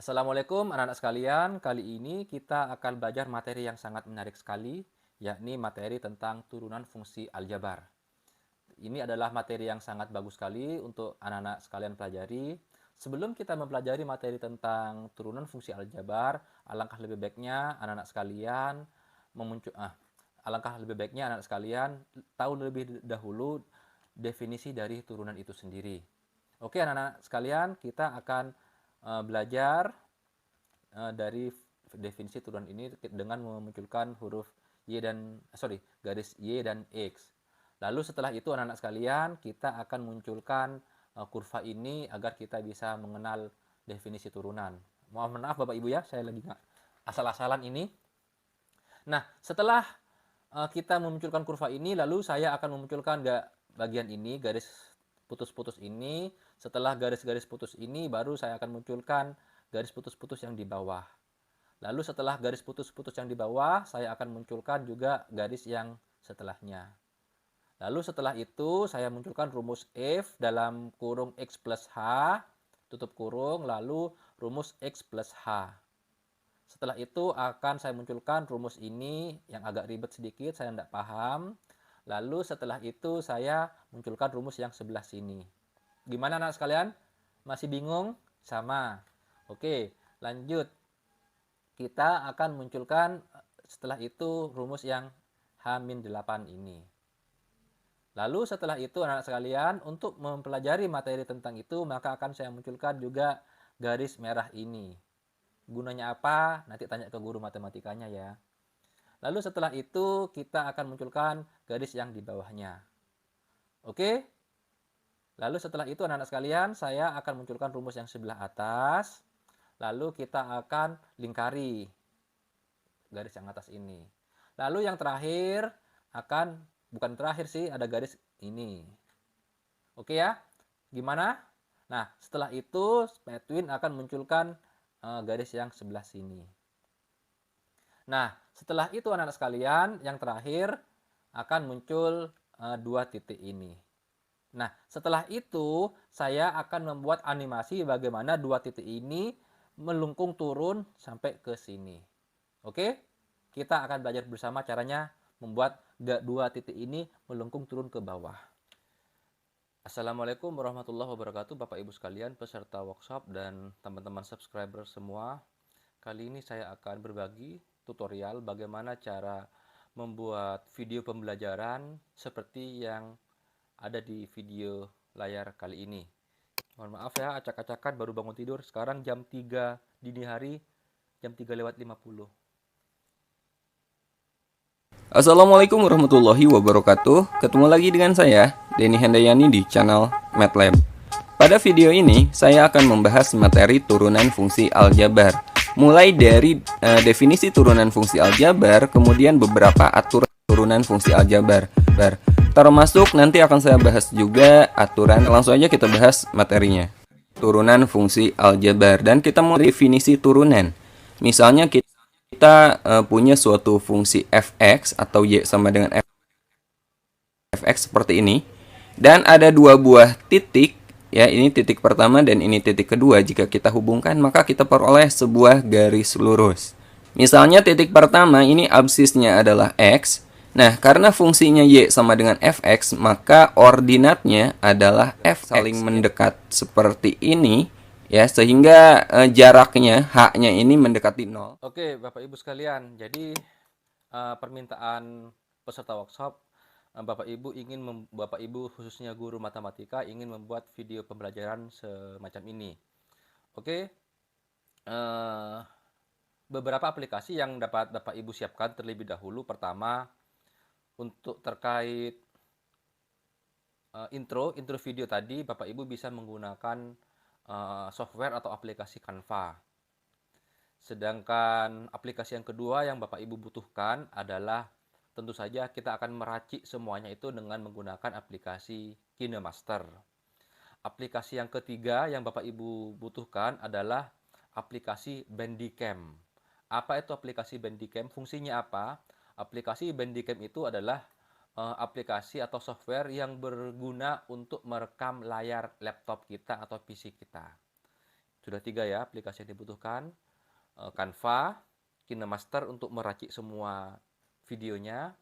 Assalamualaikum anak-anak sekalian. Kali ini kita akan belajar materi yang sangat menarik sekali, yakni materi tentang turunan fungsi aljabar. Ini adalah materi yang sangat bagus sekali untuk anak-anak sekalian pelajari. Sebelum kita mempelajari materi tentang turunan fungsi aljabar, alangkah lebih baiknya anak-anak sekalian memuncul alangkah lebih baiknya anak sekalian tahu lebih dahulu definisi dari turunan itu sendiri. Oke, anak-anak sekalian, kita akan belajar dari definisi turunan ini dengan memunculkan huruf garis Y dan X. Lalu setelah itu anak-anak sekalian, kita akan munculkan kurva ini agar kita bisa mengenal definisi turunan. Mohon maaf Bapak Ibu ya, saya lagi nggak asal-asalan ini. Nah, setelah kita memunculkan kurva ini, lalu saya akan memunculkan bagian ini, garis putus-putus ini. Setelah garis-garis putus ini, baru saya akan munculkan garis putus-putus yang di bawah. Lalu setelah garis putus-putus yang di bawah, saya akan munculkan juga garis yang setelahnya. Lalu setelah itu, saya munculkan rumus F dalam kurung X plus H, tutup kurung, lalu rumus X plus H. Setelah itu akan saya munculkan rumus ini yang agak ribet sedikit, saya tidak paham. Lalu setelah itu saya munculkan rumus yang sebelah sini. Gimana anak sekalian? Masih bingung? Sama. Oke, lanjut. Kita akan munculkan setelah itu rumus yang H-8 ini. Lalu setelah itu anak-anak sekalian, untuk mempelajari materi tentang itu, maka akan saya munculkan juga garis merah ini. Gunanya apa? Nanti tanya ke guru matematikanya ya. Lalu setelah itu kita akan munculkan garis yang di bawahnya. Oke? Lalu setelah itu anak-anak sekalian, saya akan munculkan rumus yang sebelah atas. Lalu kita akan lingkari garis yang atas ini. Lalu yang terakhir bukan terakhir sih, ada garis ini. Oke ya? Gimana? Nah, setelah itu Petwin akan munculkan garis yang sebelah sini. Nah, setelah itu anak-anak sekalian, yang terakhir akan muncul dua titik ini. Nah, setelah itu saya akan membuat animasi bagaimana dua titik ini melengkung turun sampai ke sini. Oke? Kita akan belajar bersama caranya membuat dua titik ini melengkung turun ke bawah. Assalamualaikum warahmatullahi wabarakatuh Bapak Ibu sekalian, peserta workshop dan teman-teman subscriber semua. Kali ini saya akan berbagi tutorial bagaimana cara membuat video pembelajaran seperti yang ada di video layar kali ini. Mohon maaf ya, acak-acakan baru bangun tidur. Sekarang jam 3 dini hari, jam 3:50. Assalamualaikum warahmatullahi wabarakatuh. Ketemu lagi dengan saya, Denny Handayani di channel MATLAB. Pada video ini, saya akan membahas materi turunan fungsi aljabar. Mulai dari definisi turunan fungsi aljabar, kemudian beberapa aturan turunan fungsi aljabar. Termasuk nanti akan saya bahas juga aturan. Langsung aja kita bahas materinya. Turunan fungsi aljabar, dan kita mau definisi turunan. Misalnya kita punya suatu fungsi fx atau y sama dengan fx seperti ini, dan ada dua buah titik, ya, ini titik pertama dan ini titik kedua. Jika kita hubungkan, maka kita peroleh sebuah garis lurus. Misalnya titik pertama ini absisnya adalah x. Nah, karena fungsinya y sama dengan fx, maka ordinatnya adalah f saling mendekat seperti ini, ya, sehingga jaraknya h-nya ini mendekati 0. Oke, Bapak Ibu sekalian, jadi permintaan peserta workshop, Bapak Ibu khususnya guru matematika ingin membuat video pembelajaran semacam ini. Oke, beberapa aplikasi yang dapat Bapak Ibu siapkan terlebih dahulu. Pertama, untuk terkait intro video tadi, Bapak Ibu bisa menggunakan software atau aplikasi Canva. Sedangkan aplikasi yang kedua yang Bapak Ibu butuhkan adalah tentu saja kita akan meracik semuanya itu dengan menggunakan aplikasi KineMaster. Aplikasi yang ketiga yang Bapak Ibu butuhkan adalah aplikasi Bandicam. Apa itu aplikasi Bandicam? Fungsinya apa? Aplikasi Bandicam itu adalah aplikasi atau software yang berguna untuk merekam layar laptop kita atau PC kita. Sudah 3 ya aplikasi yang dibutuhkan. Canva, KineMaster untuk meracik semua videonya.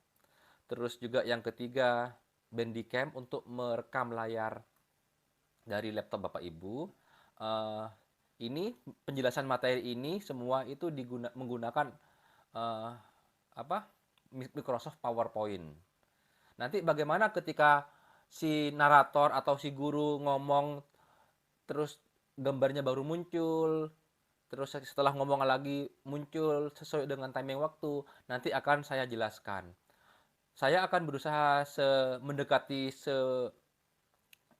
Terus juga yang ketiga, Bandicam untuk merekam layar dari laptop Bapak Ibu. Eh, ini penjelasan materi ini semua itu menggunakan eh, apa? Microsoft PowerPoint. Nanti bagaimana ketika si narator atau si guru ngomong terus gambarnya baru muncul, terus setelah ngomong lagi muncul sesuai dengan timing waktu, nanti akan saya jelaskan. Saya akan berusaha mendekati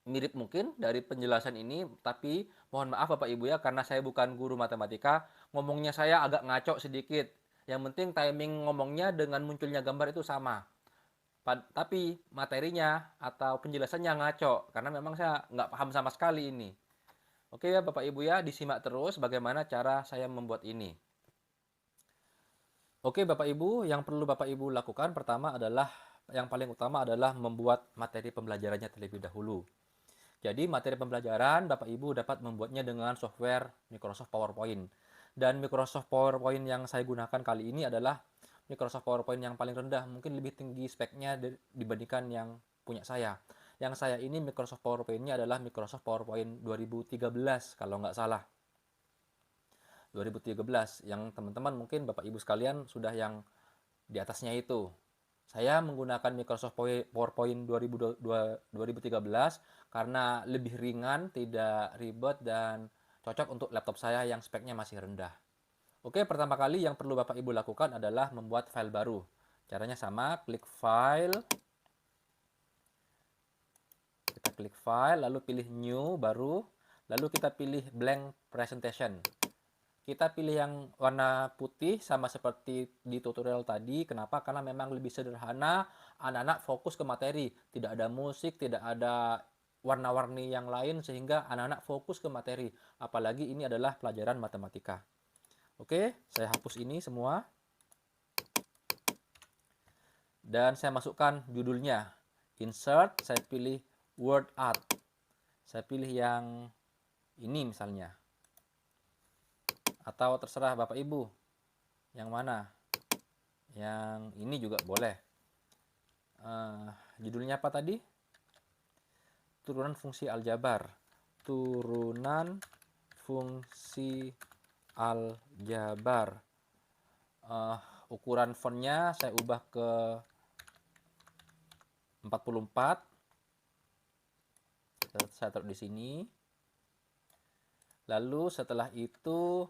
mirip mungkin dari penjelasan ini, tapi mohon maaf Bapak Ibu ya, karena saya bukan guru matematika, ngomongnya saya agak ngaco sedikit. Yang penting timing ngomongnya dengan munculnya gambar itu sama. Tapi materinya atau penjelasannya ngaco, karena memang saya nggak paham sama sekali ini. Oke ya Bapak Ibu ya, disimak terus bagaimana cara saya membuat ini. Oke Bapak Ibu, yang perlu Bapak Ibu lakukan pertama adalah, yang paling utama adalah membuat materi pembelajarannya terlebih dahulu. Jadi materi pembelajaran Bapak Ibu dapat membuatnya dengan software Microsoft PowerPoint. Dan Microsoft PowerPoint yang saya gunakan kali ini adalah Microsoft PowerPoint yang paling rendah, mungkin lebih tinggi speknya dibandingkan yang punya saya. Yang saya ini Microsoft PowerPoint-nya adalah Microsoft PowerPoint 2013 kalau nggak salah. 2013, yang teman-teman mungkin Bapak Ibu sekalian sudah yang di atasnya itu. Saya menggunakan Microsoft PowerPoint 2013 karena lebih ringan, tidak ribet, dan cocok untuk laptop saya yang speknya masih rendah. Oke, pertama kali yang perlu Bapak Ibu lakukan adalah membuat file baru. Caranya sama, klik file, kita klik file, lalu pilih new, baru, lalu kita pilih blank presentation. Kita pilih yang warna putih sama seperti di tutorial tadi. Kenapa? Karena memang lebih sederhana, anak-anak fokus ke materi. Tidak ada musik, tidak ada warna-warni yang lain, sehingga anak-anak fokus ke materi. Apalagi ini adalah pelajaran matematika. Oke, saya hapus ini semua. Dan saya masukkan judulnya. Insert, saya pilih Word Art. Saya pilih yang ini misalnya. Atau terserah Bapak Ibu, yang mana? Yang ini juga boleh. Judulnya apa tadi? Turunan fungsi aljabar. Turunan fungsi aljabar. Ukuran fontnya saya ubah ke 44. Saya taruh di sini. Lalu setelah itu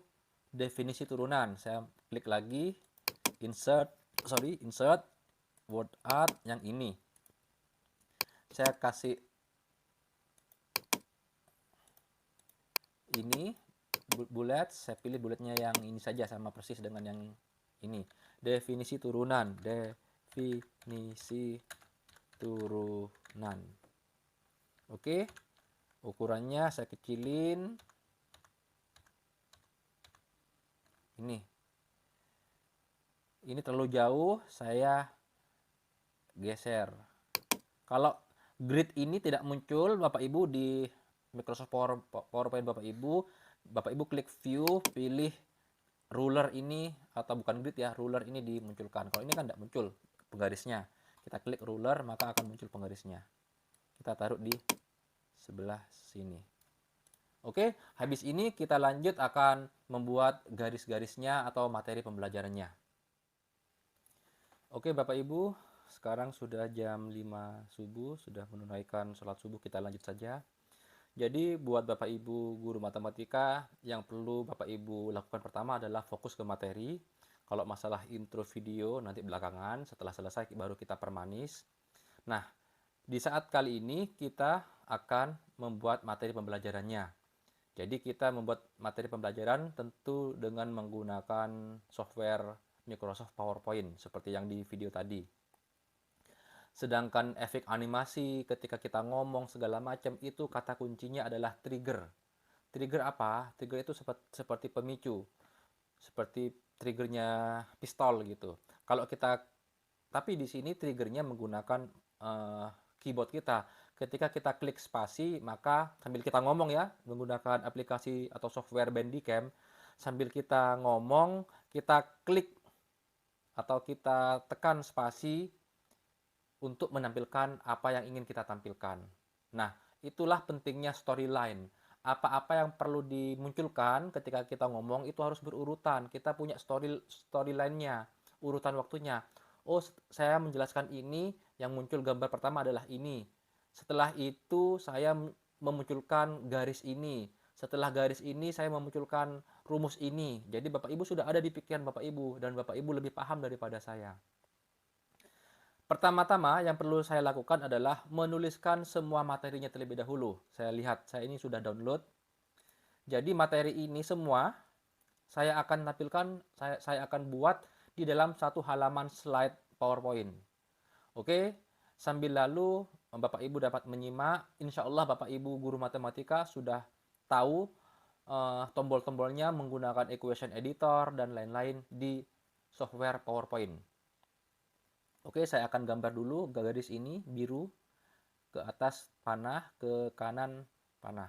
definisi turunan. Saya klik lagi insert word art yang ini. Saya kasih ini bullet, saya pilih bulletnya yang ini saja sama persis dengan yang ini. Definisi turunan, Oke, ukurannya saya kecilin. Ini terlalu jauh, saya geser. Kalau grid ini tidak muncul Bapak Ibu di Microsoft PowerPoint Bapak Ibu klik view, pilih ruler ini, atau bukan grid ya, ruler ini dimunculkan. Kalau ini kan tidak muncul penggarisnya. Kita klik ruler, maka akan muncul penggarisnya. Kita taruh di sebelah sini. Oke, habis ini kita lanjut akan membuat garis-garisnya atau materi pembelajarannya. Oke Bapak Ibu, sekarang sudah jam 5 subuh, sudah menunaikan sholat subuh, kita lanjut saja. Jadi buat Bapak Ibu guru matematika, yang perlu Bapak Ibu lakukan pertama adalah fokus ke materi. Kalau masalah intro video nanti belakangan, setelah selesai baru kita permanis. Nah, di saat kali ini kita akan membuat materi pembelajarannya. Jadi kita membuat materi pembelajaran tentu dengan menggunakan software Microsoft PowerPoint seperti yang di video tadi. Sedangkan efek animasi ketika kita ngomong segala macam itu kata kuncinya adalah trigger. Trigger apa? Trigger itu seperti pemicu. Seperti triggernya pistol gitu. Tapi di sini triggernya menggunakan keyboard kita. ketika kita klik spasi, maka sambil kita ngomong ya, menggunakan aplikasi atau software Bandicam, sambil kita ngomong, kita klik atau kita tekan spasi untuk menampilkan apa yang ingin kita tampilkan. Nah, itulah pentingnya storyline. Apa-apa yang perlu dimunculkan ketika kita ngomong itu harus berurutan. Kita punya storyline-nya, urutan waktunya. Oh, saya menjelaskan ini, yang muncul gambar pertama adalah ini. Setelah itu saya memunculkan garis ini. Setelah garis ini saya memunculkan rumus ini. Jadi Bapak Ibu sudah ada di pikiran Bapak Ibu dan Bapak Ibu lebih paham daripada saya. Pertama-tama yang perlu saya lakukan adalah menuliskan semua materinya terlebih dahulu. Saya lihat, saya ini sudah download. Jadi materi ini semua saya akan tampilkan, saya akan buat di dalam satu halaman slide PowerPoint. Oke, sambil lalu Bapak Ibu dapat menyimak, insya Allah Bapak Ibu guru matematika sudah tahu tombol-tombolnya menggunakan equation editor dan lain-lain di software PowerPoint. Oke, saya akan gambar dulu garis ini biru, ke atas panah, ke kanan panah.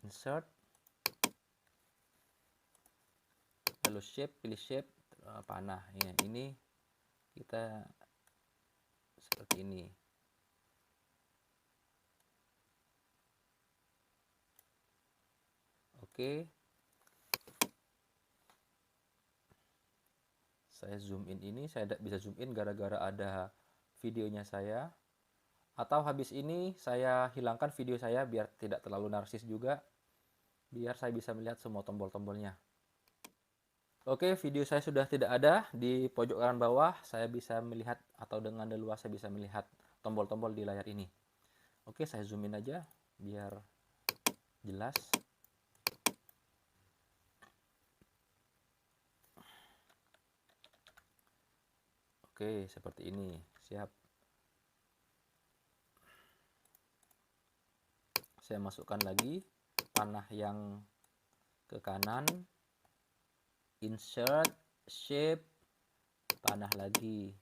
Insert, lalu shape, pilih shape, panah. Ya, ini kita seperti ini. Oke. Saya zoom in ini, saya tidak bisa zoom in gara-gara ada videonya saya. Atau habis ini saya hilangkan video saya biar tidak terlalu narsis juga. Biar saya bisa melihat semua tombol-tombolnya. Oke, video saya sudah tidak ada. Di pojok kanan bawah saya bisa melihat atau dengan leluasa bisa melihat tombol-tombol di layar ini. Oke, saya zoom in aja biar jelas. Oke, seperti ini. Siap. Saya masukkan lagi panah yang ke kanan, insert, shape, panah lagi.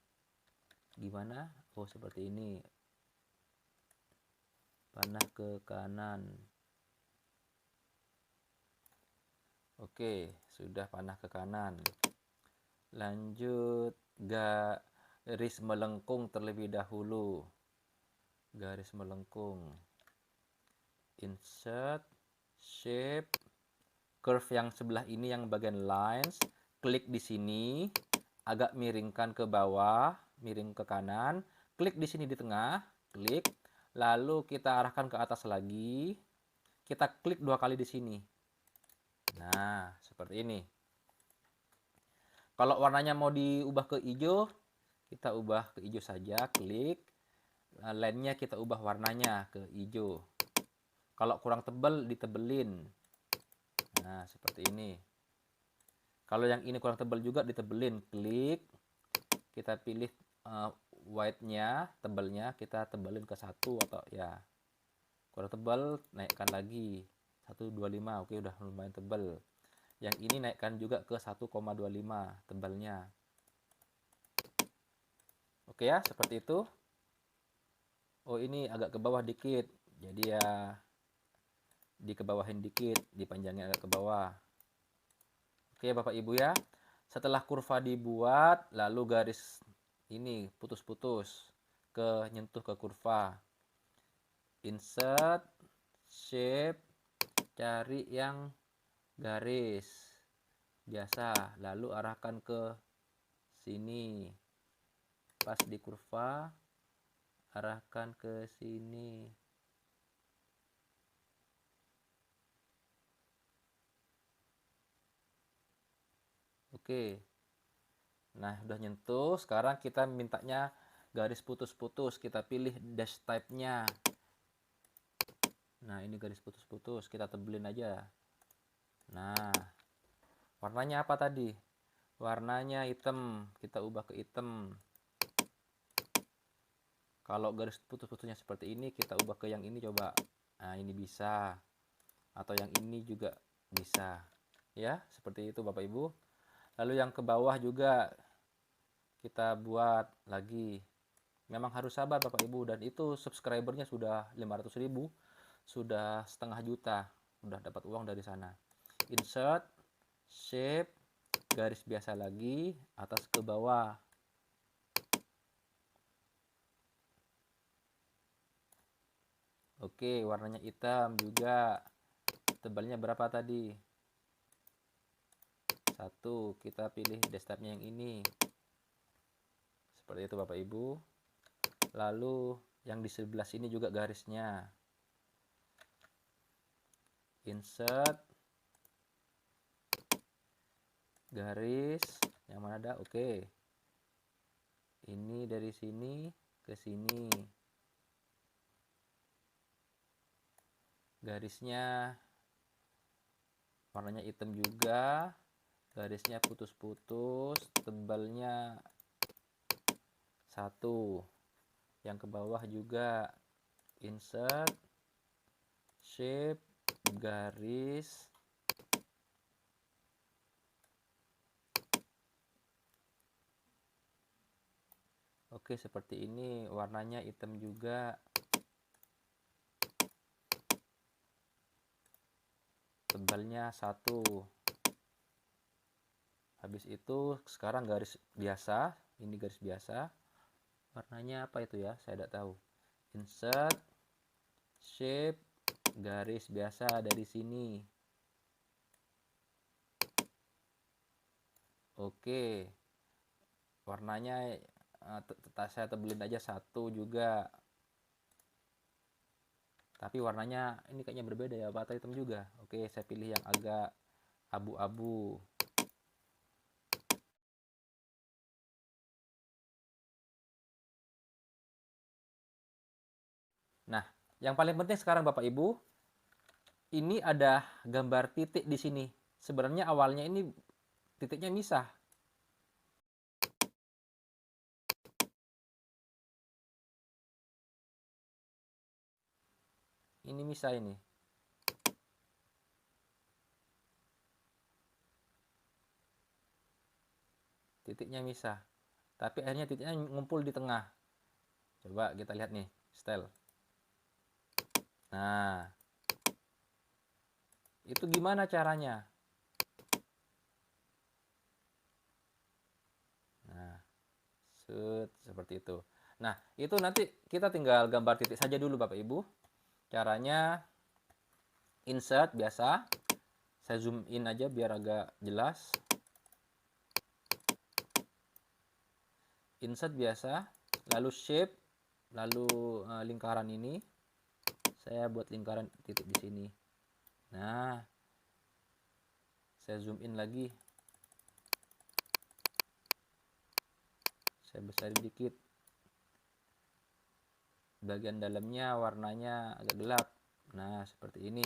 Gimana? Oh, seperti ini. Panah ke kanan. Oke, sudah panah ke kanan. Lanjut garis melengkung terlebih dahulu. Garis melengkung. Insert, shape, curve yang sebelah ini yang bagian lines, klik di sini, agak miringkan ke bawah, miring ke kanan, klik di sini di tengah, klik, lalu kita arahkan ke atas lagi, kita klik 2 kali di sini. Nah, seperti ini. Kalau warnanya mau diubah ke hijau, kita ubah ke hijau saja, klik, line-nya kita ubah warnanya ke hijau. Kalau kurang tebal, ditebelin. Nah, seperti ini. Kalau yang ini kurang tebal juga, ditebelin. Klik. Kita pilih white-nya, tebalnya. Kita tebelin ke 1 atau ya. Kurang tebal, naikkan lagi. 125. Oke, udah lumayan tebal. Yang ini naikkan juga ke 1,25 tebalnya. Oke ya, seperti itu. Oh, ini agak ke bawah dikit. Jadi ya dikebawahin dikit, dipanjangin agak ke bawah. Oke Bapak Ibu ya, setelah kurva dibuat, lalu garis ini putus-putus ke nyentuh ke kurva. Insert, shape, cari yang garis biasa, lalu arahkan ke sini. Pas di kurva, arahkan ke sini. Oke. Nah, udah nyentuh. Sekarang kita mintanya garis putus-putus. Kita pilih dash type-nya. Nah, ini garis putus-putus. Kita tebelin aja. Nah, warnanya apa tadi? Warnanya hitam. Kita ubah ke hitam. Kalau garis putus-putusnya seperti ini, kita ubah ke yang ini coba. Nah, ini bisa. Atau yang ini juga bisa. Ya, seperti itu Bapak Ibu. Lalu yang ke bawah juga kita buat lagi. Memang harus sabar Bapak Ibu, dan itu subscribernya sudah 500.000, sudah setengah juta, sudah dapat uang dari sana. Insert, shape, garis biasa lagi, atas ke bawah. Oke, warnanya hitam juga. Tebalnya berapa tadi? 1. Kita pilih desktopnya yang ini. Seperti itu Bapak Ibu. Lalu yang di sebelah sini juga garisnya. Insert, garis, yang mana ada? Oke. Ini dari sini ke sini. Garisnya warnanya hitam juga. Garisnya putus-putus, tebalnya 1. Yang ke bawah juga insert, shape, garis. Oke, seperti ini, warnanya hitam juga. Tebalnya 1. Habis itu sekarang garis biasa, ini garis biasa. Warnanya apa itu ya? Saya tidak tahu. Insert, shape, garis biasa dari sini. Oke. Warnanya saya tebelin aja 1 juga. Tapi warnanya ini kayaknya berbeda ya, bata hitam juga. Oke, saya pilih yang agak abu-abu. Nah, yang paling penting sekarang Bapak Ibu, ini ada gambar titik di sini. Sebenarnya awalnya ini titiknya misah. Ini misah ini. Titiknya misah. Tapi akhirnya titiknya ngumpul di tengah. Coba kita lihat nih, style. Nah, itu gimana caranya? Nah, seperti itu. Nah, itu nanti kita tinggal gambar titik saja dulu Bapak Ibu. Caranya insert biasa. Saya zoom in aja biar agak jelas. Insert biasa, lalu shape, lalu lingkaran ini. Saya buat lingkaran titik di sini. Nah, saya zoom in lagi. Saya besarin dikit. Bagian dalamnya warnanya agak gelap. Nah, seperti ini.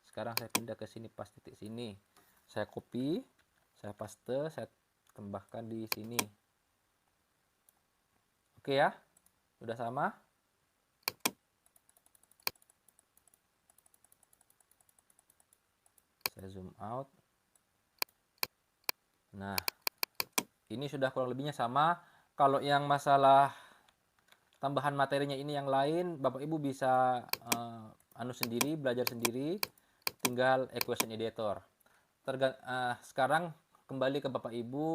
Sekarang saya pindah ke sini pas titik sini. Saya copy, saya paste, saya tambahkan di sini. Oke ya, udah sama. Saya zoom out. Nah, ini sudah kurang lebihnya sama. Kalau yang masalah tambahan materinya ini yang lain, Bapak Ibu bisa sendiri, belajar sendiri, tinggal equation editor. Sekarang kembali ke Bapak Ibu.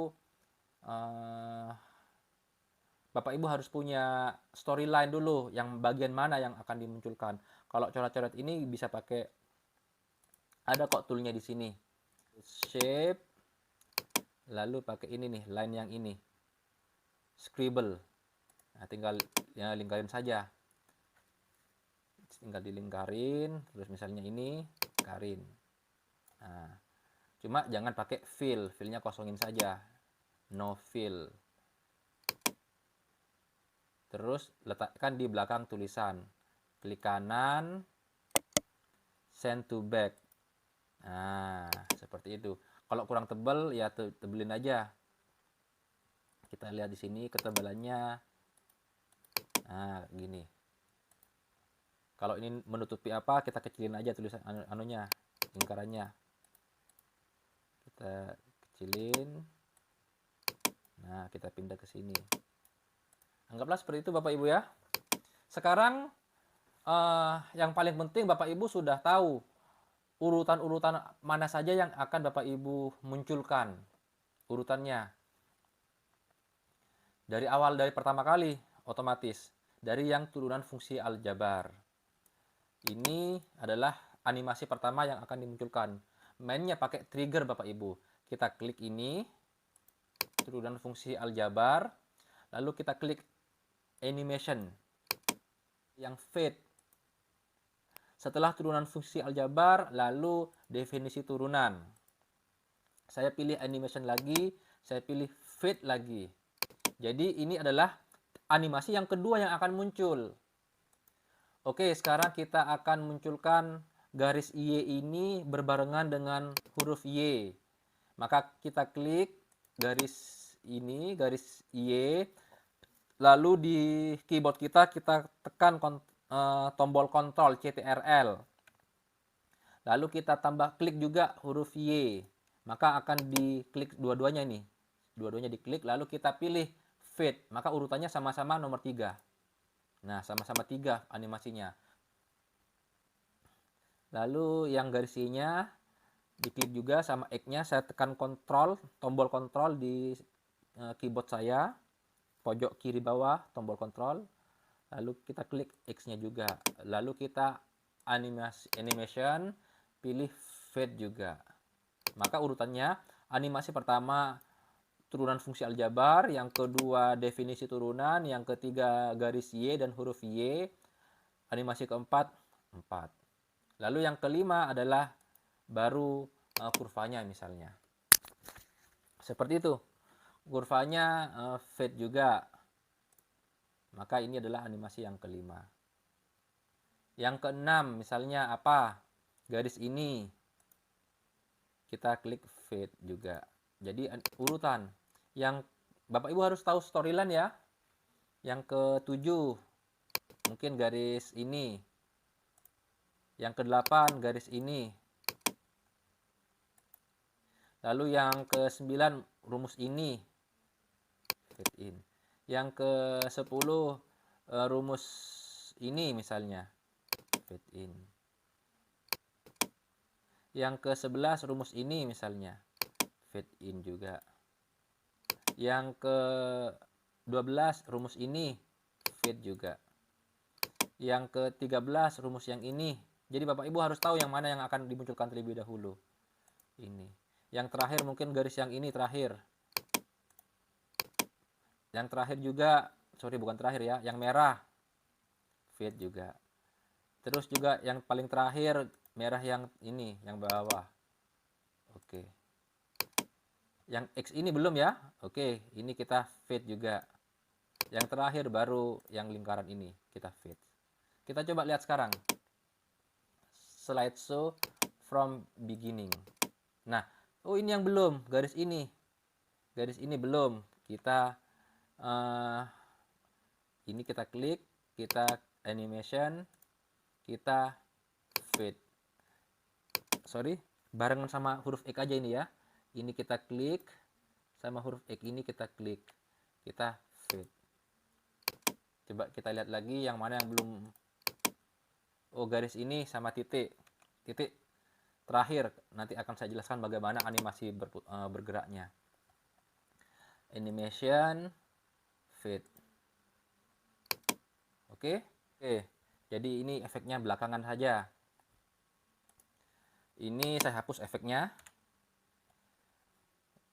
Bapak Ibu harus punya storyline dulu, yang bagian mana yang akan dimunculkan. Kalau coret-coret ini bisa pakai, ada kok toolnya di sini. Shape, lalu pakai ini nih, line yang ini. Scribble. Nah, tinggal ya lingkarin saja. Tinggal dilingkarin, terus misalnya ini, lingkarin. Nah, cuma jangan pakai fill, fillnya kosongin saja. No fill. Terus letakkan di belakang tulisan. Klik kanan, send to back. Nah, seperti itu. Kalau kurang tebal ya tebelin aja. Kita lihat di sini ketebalannya. Nah, gini. Kalau ini menutupi apa, kita kecilin aja tulisan anunya, lingkarannya. Kita kecilin. Nah, kita pindah ke sini. Anggaplah seperti itu Bapak Ibu ya. Sekarang yang paling penting Bapak Ibu sudah tahu urutan-urutan mana saja yang akan Bapak Ibu munculkan urutannya. Dari awal, dari pertama kali otomatis dari yang turunan fungsi aljabar. Ini adalah animasi pertama yang akan dimunculkan. Mainnya pakai trigger Bapak Ibu. Kita klik ini, turunan fungsi aljabar, lalu kita klik animation yang fade. Setelah turunan fungsi aljabar, lalu definisi turunan. Saya pilih animation lagi, saya pilih fade lagi. Jadi ini adalah animasi yang kedua yang akan muncul. Oke, sekarang kita akan munculkan garis Y ini berbarengan dengan huruf Y. Maka kita klik garis ini, garis Y. Lalu di keyboard kita tekan tombol kontrol CTRL. Lalu kita tambah klik juga huruf Y. Maka akan diklik dua-duanya ini. Dua-duanya diklik, lalu kita pilih fade. Maka urutannya sama-sama nomor 3. Nah, sama-sama 3 animasinya. Lalu yang garis Y-nya diklik juga sama X-nya. Saya tekan tombol kontrol di keyboard saya. Pojok kiri bawah, tombol kontrol. Lalu kita klik X-nya juga. Lalu kita animation, pilih fade juga. Maka urutannya, animasi pertama turunan fungsi aljabar, yang kedua definisi turunan, yang ketiga garis Y dan huruf Y, animasi keempat 4. Lalu yang kelima adalah baru kurvanya misalnya. Seperti itu. Kurvanya fade juga. Maka ini adalah animasi yang kelima. Yang keenam misalnya apa? Garis ini. Kita klik fade juga. Jadi urutan. Yang Bapak Ibu harus tahu storyline ya. Yang ketujuh mungkin garis ini. Yang ke-8 garis ini. Lalu yang ke-9 rumus ini. Fade in. Yang ke-10 rumus ini misalnya. Fade in. Yang ke-11 rumus ini misalnya. Fade in juga. Yang ke-12 rumus ini fade juga. Yang ke-13 rumus yang ini. Jadi Bapak Ibu harus tahu yang mana yang akan dimunculkan terlebih dahulu. Ini. Yang terakhir mungkin garis yang ini terakhir. Yang terakhir juga, bukan terakhir ya, yang merah fade juga. Terus juga yang paling terakhir merah yang ini, yang bawah. Oke. Yang X ini belum ya. Oke, ini kita fade juga. Yang terakhir baru yang lingkaran ini kita fade. Kita coba lihat sekarang. Slideshow from beginning. Nah, ini yang belum, garis ini. Garis ini belum. Kita ini kita klik, kita animation, kita fade. Barengan sama huruf X aja ini ya. Ini kita klik, sama huruf X ini kita klik, kita fade. Coba kita lihat lagi yang mana yang belum. Garis ini sama titik terakhir. Nanti akan saya jelaskan bagaimana animasi bergeraknya. Animation, fade. Oke. Jadi ini efeknya belakangan saja. Ini saya hapus efeknya.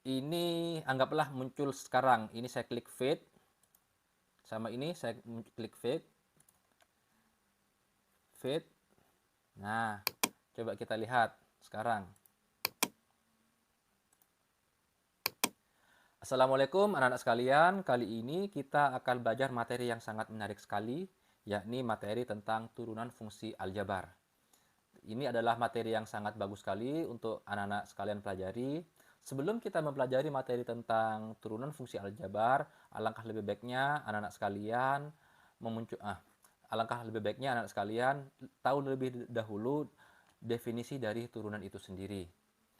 Ini anggaplah muncul sekarang. Ini saya klik fade. Sama ini saya klik fade. Fade. Nah, coba kita lihat sekarang. Assalamualaikum anak-anak sekalian. Kali ini kita akan belajar materi yang sangat menarik sekali, yakni materi tentang turunan fungsi aljabar. Ini adalah materi yang sangat bagus sekali untuk anak-anak sekalian pelajari. Sebelum kita mempelajari materi tentang turunan fungsi aljabar, alangkah lebih baiknya anak-anak sekalian tahu lebih dahulu definisi dari turunan itu sendiri.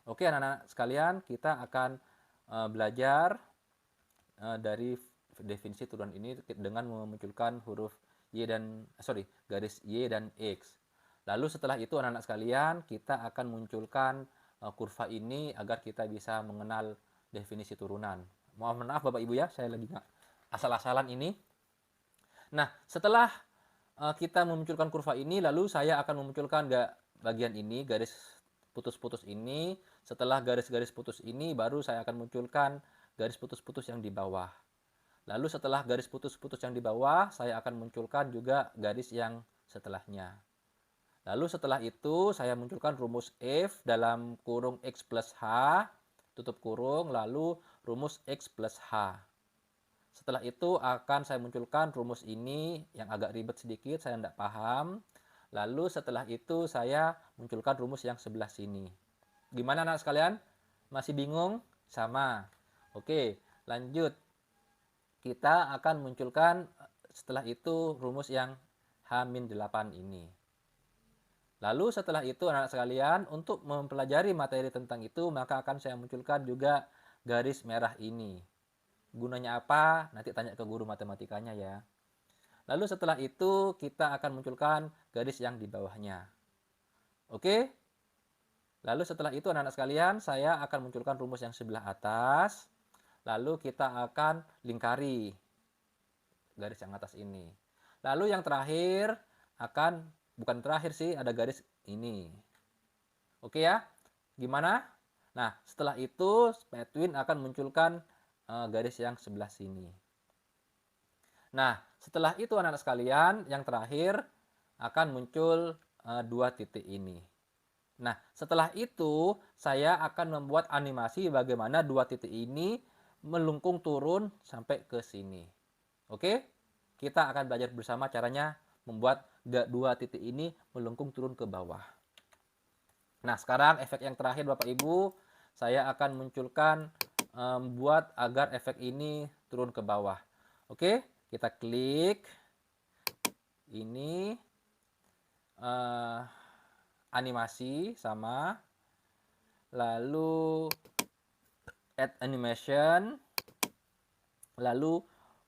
Oke anak-anak sekalian, kita akan belajar dari definisi turunan ini dengan memunculkan huruf Y dan garis Y dan X. Lalu setelah itu anak-anak sekalian, kita akan munculkan kurva ini agar kita bisa mengenal definisi turunan. Mohon maaf Bapak Ibu ya, saya lagi nggak asal-asalan ini. Nah, setelah kita memunculkan kurva ini, lalu saya akan memunculkan bagian ini, garis putus-putus ini. Setelah garis-garis putus ini, baru saya akan munculkan garis putus-putus yang di bawah. Lalu setelah garis putus-putus yang di bawah, saya akan munculkan juga garis yang setelahnya. Lalu setelah itu, saya munculkan rumus F dalam kurung X plus H, tutup kurung, lalu rumus X plus H. Setelah itu akan saya munculkan rumus ini yang agak ribet sedikit, saya tidak paham. Lalu setelah itu saya munculkan rumus yang sebelah sini. Gimana anak sekalian? Masih bingung? Sama. Oke, lanjut. Kita akan munculkan setelah itu rumus yang H-8 ini. Lalu setelah itu anak-anak sekalian, untuk mempelajari materi tentang itu, maka akan saya munculkan juga garis merah ini. Gunanya apa? Nanti tanya ke guru matematikanya ya. Lalu setelah itu kita akan munculkan garis yang di bawahnya. Oke? Lalu setelah itu anak-anak sekalian, saya akan munculkan rumus yang sebelah atas. Lalu kita akan lingkari garis yang atas ini. Lalu yang terakhir bukan terakhir sih, ada garis ini. Oke ya? Gimana? Nah, setelah itu Petwin akan munculkan garis yang sebelah sini. Nah, setelah itu anak-anak sekalian, yang terakhir akan muncul dua titik ini. Nah, setelah itu saya akan membuat animasi bagaimana dua titik ini melengkung turun sampai ke sini. Oke? Kita akan belajar bersama caranya membuat dua titik ini melengkung turun ke bawah. Nah, sekarang efek yang terakhir Bapak Ibu, saya akan munculkan buat agar efek ini turun ke bawah. Oke, kita klik ini animasi sama, lalu add animation, lalu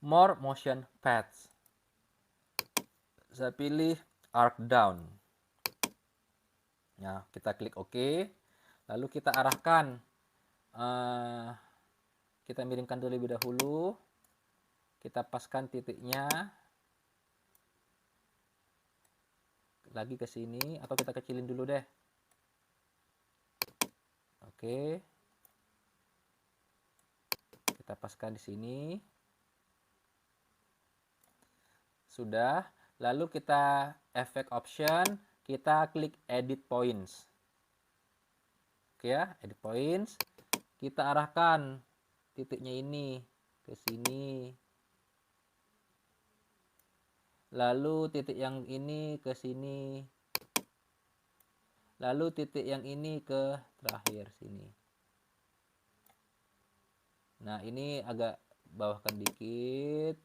more motion paths. Saya pilih arc down. Nah, kita klik OK. Lalu kita arahkan, kita miringkan terlebih dahulu. Kita paskan titiknya lagi ke sini, atau kita kecilin dulu deh. Oke. Kita paskan di sini. Sudah. Lalu kita efek option, kita klik edit points. Oke ya, edit points. Kita arahkan titiknya ini ke sini. Lalu titik yang ini ke sini. Lalu titik yang ini ke terakhir sini. Nah, ini agak bawahkan dikit.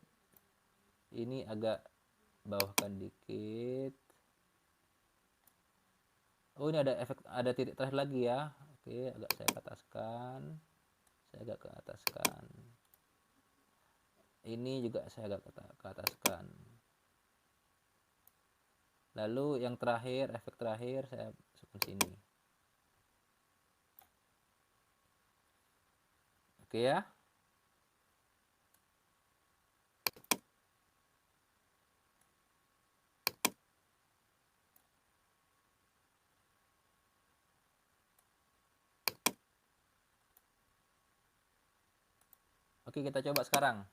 Ini agak bawahkan dikit. Oh, ini ada efek, ada titik terakhir lagi ya. Oke, agak saya ke ataskan. Saya agak ke ataskan. Ini juga saya agak ke ataskan. Lalu yang terakhir, efek terakhir saya masukkan sini. Oke ya. Oke, kita coba sekarang.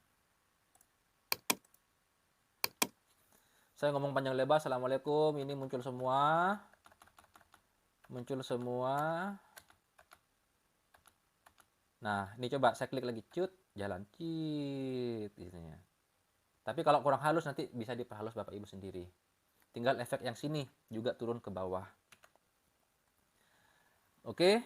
Saya ngomong panjang lebar, assalamualaikum. Ini muncul semua. Muncul semua. Nah, ini coba saya klik lagi, cut, jalan, cit, isinya. Tapi kalau kurang halus nanti bisa diperhalus Bapak Ibu sendiri. Tinggal efek yang sini juga turun ke bawah. Oke.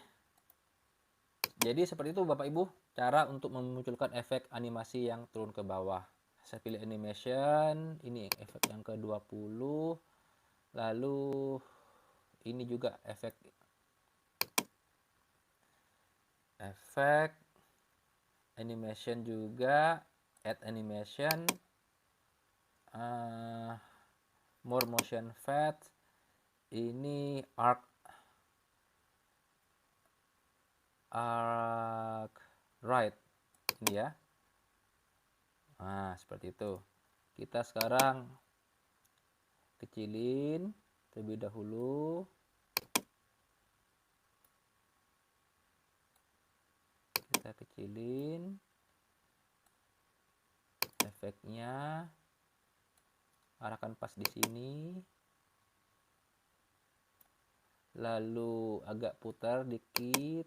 Jadi seperti itu Bapak Ibu, cara untuk memunculkan efek animasi yang turun ke bawah. Saya pilih animation, ini efek yang ke-20. Lalu ini juga efek animation juga, add animation, more motion fat, ini arc right ini ya. Nah, seperti itu. Kita sekarang kecilin terlebih dahulu. Kita kecilin efeknya, arahkan pas di sini, lalu agak putar dikit,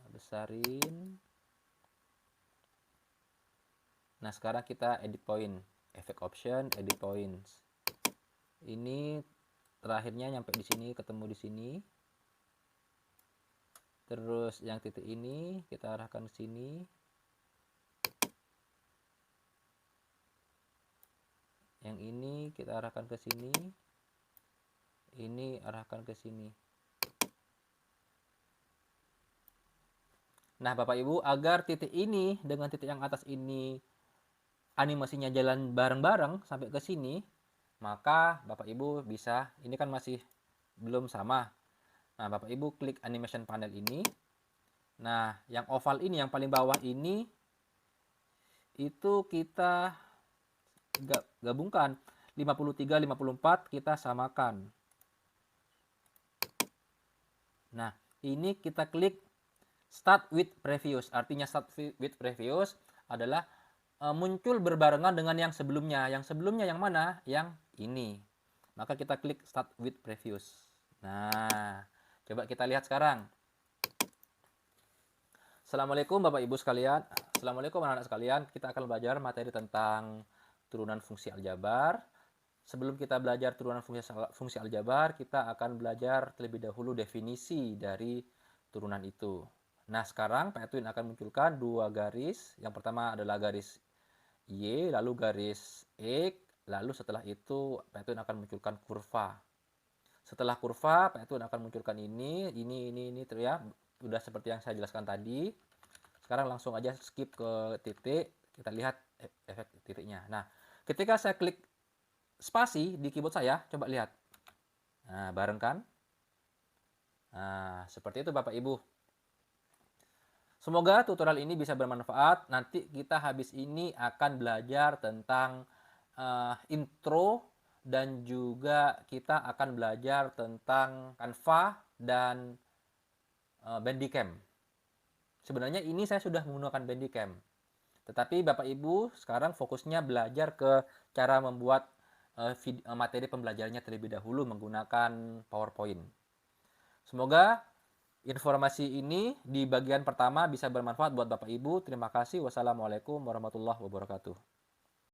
besarin. Nah, sekarang kita edit point, effect option, edit points. Ini terakhirnya nyampe di sini, ketemu di sini. Terus yang titik ini kita arahkan ke sini. Yang ini kita arahkan ke sini. Ini arahkan ke sini. Nah, Bapak Ibu, agar titik ini dengan titik yang atas ini animasinya jalan bareng-bareng sampai ke sini, maka Bapak Ibu bisa, ini kan masih belum sama. Nah, Bapak Ibu klik animation panel ini. Nah, yang oval ini, yang paling bawah ini, itu kita gabungkan 53, 54 kita samakan. Nah, ini kita klik start with previous. Artinya start with previous adalah muncul berbarengan dengan yang sebelumnya. Yang sebelumnya yang mana? Yang ini. Maka kita klik start with previous. Nah, coba kita lihat sekarang. Assalamualaikum Bapak Ibu sekalian. Assalamualaikum anak-anak sekalian. Kita akan belajar materi tentang turunan fungsi aljabar. Sebelum kita belajar turunan fungsi aljabar, kita akan belajar terlebih dahulu definisi dari turunan itu. Nah, sekarang Pak Edwin akan munculkan dua garis. Yang pertama adalah garis Y, lalu garis X, lalu setelah itu Pak Edwin akan munculkan kurva. Setelah kurva, Pak Edwin akan munculkan ini ya. Sudah seperti yang saya jelaskan tadi. Sekarang langsung aja skip ke titik, kita lihat efek titiknya. Nah, ketika saya klik spasi di keyboard saya, coba lihat. Nah, bareng kan? Nah, seperti itu Bapak Ibu. Semoga tutorial ini bisa bermanfaat. Nanti kita habis ini akan belajar tentang intro, dan juga kita akan belajar tentang Canva dan Bandicam. Sebenarnya ini saya sudah menggunakan Bandicam. Tetapi Bapak Ibu sekarang fokusnya belajar ke cara membuat materi pembelajarannya terlebih dahulu menggunakan PowerPoint. Semoga informasi ini di bagian pertama bisa bermanfaat buat Bapak Ibu. Terima kasih. Wassalamualaikum warahmatullahi wabarakatuh.